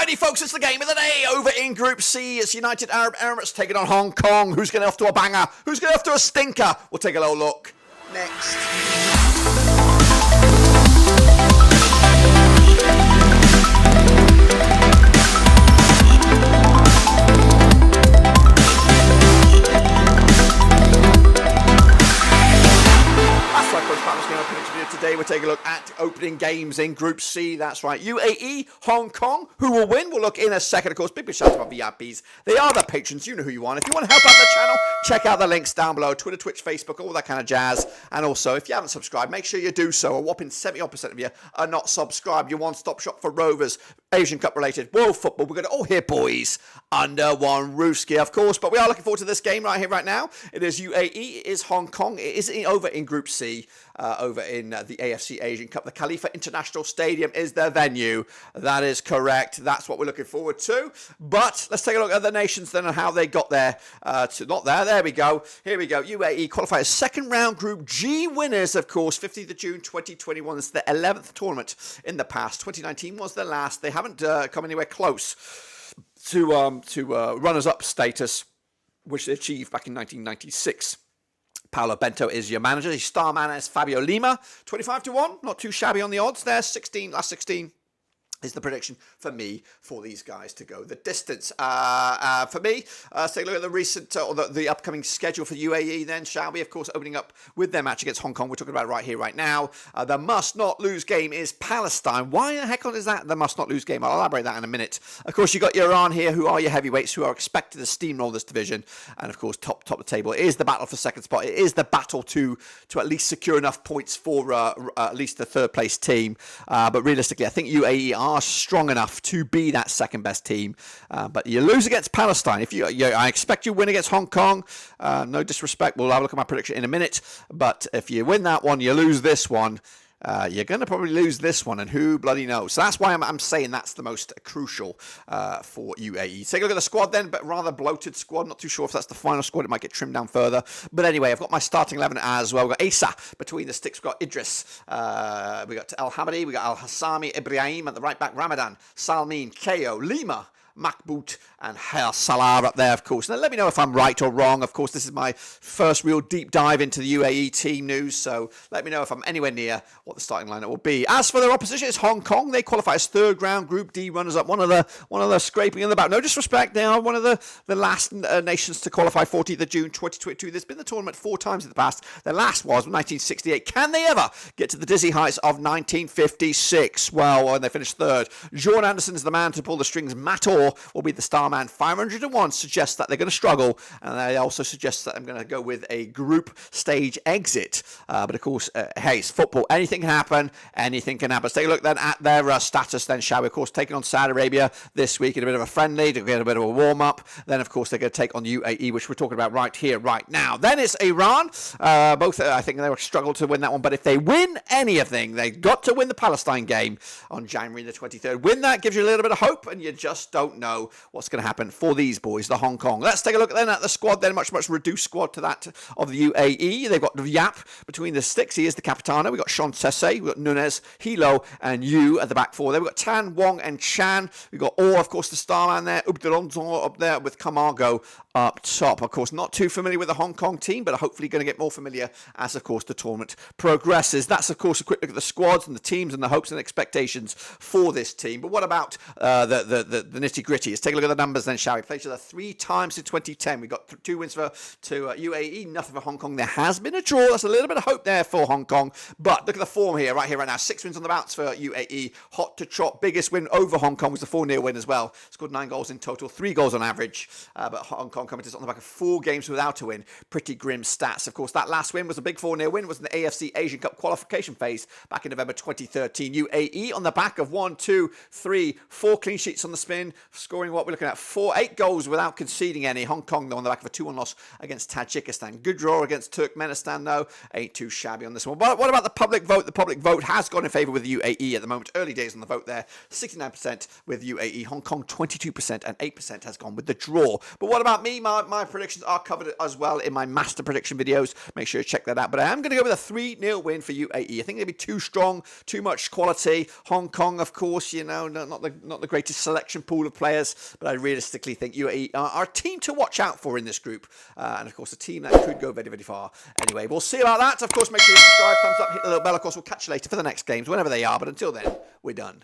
Alrighty, folks, it's the game of the day over in Group C. It's United Arab Emirates taking on Hong Kong. Who's going off to a banger? Who's going off to a stinker? We'll take a little look next. Today we're taking a look at opening games in Group C. That's right, UAE, Hong Kong. Who will win? We'll look in a second. Of course, big shout out to our VIPs. They are the patrons. You know who you are. If you want to help out the channel, check out the links down below. Twitter, Twitch, Facebook, all that kind of jazz. And also, if you haven't subscribed, make sure you do so. A whopping 70% of you are not subscribed. Your one-stop shop for Rovers, Asian Cup related, world football. We're going to all here, boys, under one roofski, of course. But we are looking forward to this game right here, right now. It is UAE. It is Hong Kong. It is over in Group C. Over in the AFC Asian Cup. The Khalifa International Stadium is the venue. That is correct. That's what we're looking forward to. But let's take a look at the nations then and how they got there. There we go. Here we go. UAE qualify as second round Group G winners, of course. 15th of June 2021. It's the 11th tournament in the past. 2019 was the last. They haven't come anywhere close to runners-up status, which they achieved back in 1996. Paolo Bento is your manager. His star man is Fabio Lima. 25-1. Not too shabby on the odds there. Last 16 is the prediction for me for these guys to go the distance. For me, let's take a look at the recent or the upcoming schedule for UAE then, shall we? Of course, opening up with their match against Hong Kong. We're talking about right here, right now. The must-not-lose game is Palestine. Why the heck is that the must-not-lose game? I'll elaborate that in a minute. Of course, you've got Iran here, who are your heavyweights, who are expected to steamroll this division. And, of course, top of the table. It is the battle for second spot. It is the battle to at least secure enough points for at least the third-place team. But realistically, I think UAE are strong enough to be that second best team, but you lose against Palestine. I expect you win against Hong Kong. No disrespect, we'll have a look at my prediction in a minute. But if you win that one, you lose this one. You're going to probably lose this one, and who bloody knows? So that's why I'm saying that's the most crucial for UAE. Take a look at the squad then, but rather bloated squad. Not too sure if that's the final squad. It might get trimmed down further. But anyway, I've got my starting 11 as well. We've got Asa between the sticks. We've got Idris. We've got Al Hamadi. We've got Al Hassami, Ibrahim at the right back. Ramadan, Salmin, Keo, Lima, Makbout and Hayal Salah up there, of course. Now, let me know if I'm right or wrong. Of course, this is my first real deep dive into the UAE team news, so let me know if I'm anywhere near what the starting lineup will be. As for their opposition, it's Hong Kong. They qualify as third round Group D runners-up. One of the scraping in the back. No disrespect, they are one of the last nations to qualify. 14th of June 2022. There's been the tournament 4 times in the past. The last was 1968. Can they ever get to the dizzy heights of 1956? Well, when they finished third, Jordan Anderson is the man to pull the strings. Matt Orr will be the star man. 501 suggests that they're going to struggle, and they also suggest that I'm going to go with a group stage exit. But of course, hey, it's football. Anything can happen. Anything can happen. Let's take a look then at their status then, shall we? Of course, taking on Saudi Arabia this week in a bit of a friendly to get a bit of a warm-up. Then, of course, they're going to take on UAE, which we're talking about right here, right now. Then it's Iran. Both, I think they will struggle to win that one, but if they win anything, they've got to win the Palestine game on January the 23rd. Win that, gives you a little bit of hope, and you just don't know what's going to happen for these boys, the Hong Kong. Let's take a look then at the squad then, much reduced squad to that of the UAE. They've got Yap between the sticks. He is the Capitano. We've got Sean Tesse, we've got Nunez, Hilo, and Yu at the back four there. We've got Tan, Wong, and Chan. We've got Orr, of course, the star man there. Ubderonzo up there with Camargo up top. Of course, not too familiar with the Hong Kong team, but hopefully going to get more familiar as, of course, the tournament progresses. That's, of course, a quick look at the squads and the teams and the hopes and expectations for this team. But what about the nitty-gritty? Let's take a look at the numbers then, shall we? Played each other 3 times in 2010. We got 2 wins to UAE, nothing for Hong Kong. There has been a draw. That's a little bit of hope there for Hong Kong. But look at the form here, right now. 6 wins on the bounce for UAE. Hot to trot. Biggest win over Hong Kong was a 4-0 win as well. Scored 9 goals in total, 3 goals on average. But Hong Kong coming on the back of 4 games without a win. Pretty grim stats. Of course, that last win was a big 4-0 win. It was in the AFC Asian Cup qualification phase back in November 2013. UAE on the back of 1, 2, 3, 4 clean sheets on the spin, scoring what we're looking at, 8 goals without conceding any. Hong Kong, though, on the back of a 2-1 loss against Tajikistan. Good draw against Turkmenistan, though. Ain't too shabby on this one. But what about the public vote? The public vote has gone in favour with UAE at the moment. Early days on the vote there. 69% with UAE. Hong Kong, 22%, and 8% has gone with the draw. But what about me? My predictions are covered as well in my master prediction videos. Make sure you check that out. But I am going to go with a 3-0 win for UAE. I think they'll be too strong, too much quality. Hong Kong, of course, not the greatest selection pool of players, but I realistically think UAE are a team to watch out for in this group. And of course, a team that could go very, very far. Anyway, we'll see about that. Of course, make sure you subscribe, thumbs up, hit the little bell. Of course, we'll catch you later for the next games, whenever they are. But until then, we're done.